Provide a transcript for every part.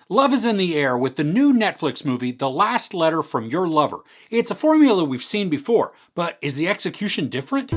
Love is in the air with the new Netflix movie, The Last Letter from Your Lover. It's a formula we've seen before, but is the execution different?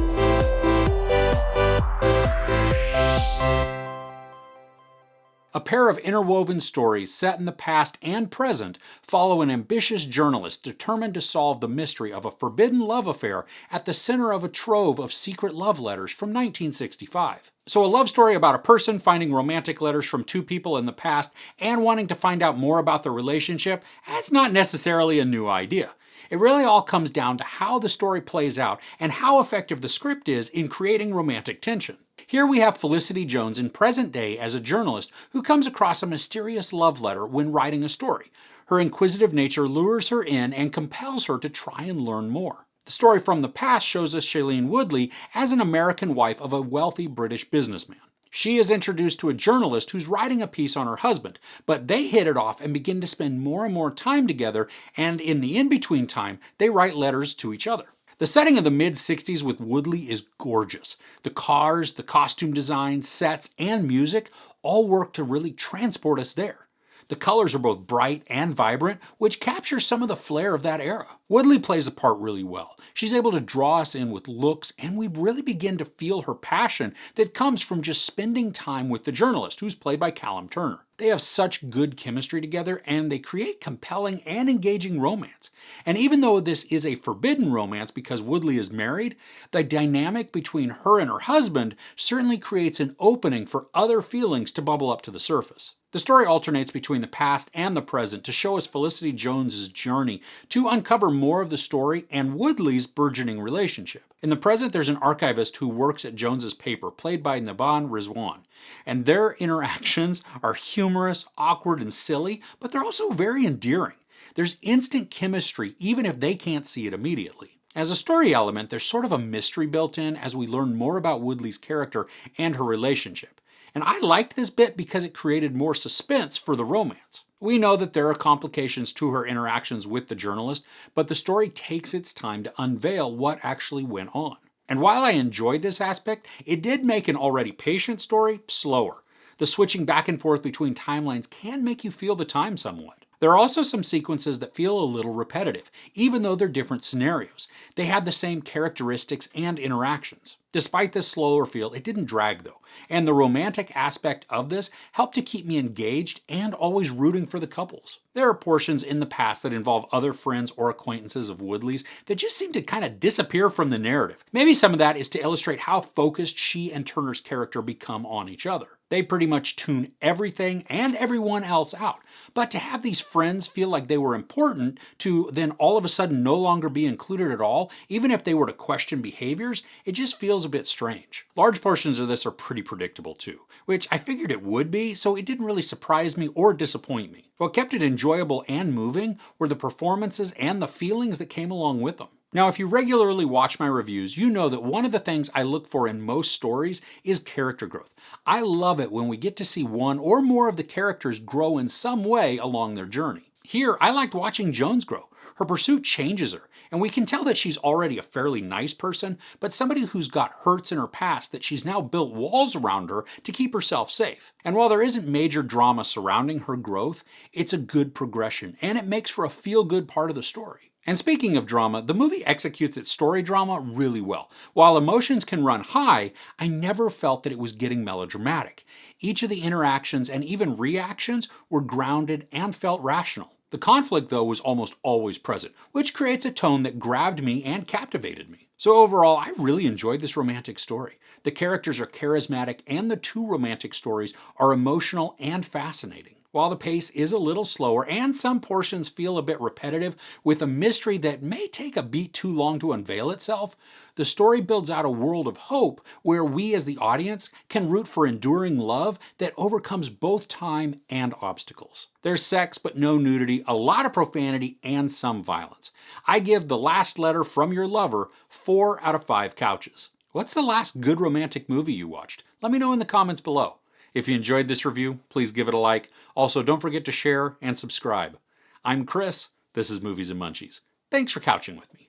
A pair of interwoven stories set in the past and present follow an ambitious journalist determined to solve the mystery of a forbidden love affair at the center of a trove of secret love letters from 1965. So a love story about a person finding romantic letters from two people in the past and wanting to find out more about their relationship, that's not necessarily a new idea. It really all comes down to how the story plays out and how effective the script is in creating romantic tension. Here we have Felicity Jones in present day as a journalist who comes across a mysterious love letter when writing a story. Her inquisitive nature lures her in and compels her to try and learn more. The story from the past shows us Shailene Woodley as an American wife of a wealthy British businessman. She is introduced to a journalist who's writing a piece on her husband, but they hit it off and begin to spend more and more time together, and in the in-between time, they write letters to each other. The setting of the mid-60s with Woodley is gorgeous. The cars, the costume design, sets, and music all work to really transport us there. The colors are both bright and vibrant, which captures some of the flair of that era. Woodley plays the part really well. She's able to draw us in with looks, and we really begin to feel her passion that comes from just spending time with the journalist, who's played by Callum Turner. They have such good chemistry together, and they create compelling and engaging romance. And even though this is a forbidden romance because Woodley is married, the dynamic between her and her husband certainly creates an opening for other feelings to bubble up to the surface. The story alternates between the past and the present to show us Felicity Jones's journey to uncover more of the story and Woodley's burgeoning relationship. In the present, there's an archivist who works at Jones's paper, played by Naban Rizwan, and their interactions are humorous, awkward, and silly, but they're also very endearing. There's instant chemistry even if they can't see it immediately. As a story element, there's sort of a mystery built in as we learn more about Woodley's character and her relationship. And I liked this bit because it created more suspense for the romance. We know that there are complications to her interactions with the journalist, but the story takes its time to unveil what actually went on. And while I enjoyed this aspect, it did make an already patient story slower. The switching back and forth between timelines can make you feel the time somewhat. There are also some sequences that feel a little repetitive, even though they're different scenarios. They had the same characteristics and interactions. Despite this slower feel, it didn't drag though, and the romantic aspect of this helped to keep me engaged and always rooting for the couples. There are portions in the past that involve other friends or acquaintances of Woodley's that just seem to kind of disappear from the narrative. Maybe some of that is to illustrate how focused she and Turner's character become on each other. They pretty much tune everything and everyone else out. But to have these friends feel like they were important to then all of a sudden no longer be included at all, even if they were to question behaviors, it just feels a bit strange. Large portions of this are pretty predictable too, which I figured it would be, so it didn't really surprise me or disappoint me. What kept it enjoyable and moving were the performances and the feelings that came along with them. Now, if you regularly watch my reviews, you know that one of the things I look for in most stories is character growth. I love it when we get to see one or more of the characters grow in some way along their journey. Here, I liked watching Jones grow. Her pursuit changes her, and we can tell that she's already a fairly nice person, but somebody who's got hurts in her past that she's now built walls around her to keep herself safe. And while there isn't major drama surrounding her growth, it's a good progression, and it makes for a feel-good part of the story. And speaking of drama, the movie executes its story drama really well. While emotions can run high, I never felt that it was getting melodramatic. Each of the interactions and even reactions were grounded and felt rational. The conflict, though, was almost always present, which creates a tone that grabbed me and captivated me. So overall, I really enjoyed this romantic story. The characters are charismatic, and the two romantic stories are emotional and fascinating. While the pace is a little slower and some portions feel a bit repetitive with a mystery that may take a beat too long to unveil itself, the story builds out a world of hope where we as the audience can root for enduring love that overcomes both time and obstacles. There's sex but no nudity, a lot of profanity, and some violence. I give The Last Letter from Your Lover 4 out of 5 couches. What's the last good romantic movie you watched? Let me know in the comments below. If you enjoyed this review, please give it a like. Also, don't forget to share and subscribe. I'm Chris. This is Movies and Munchies. Thanks for couching with me.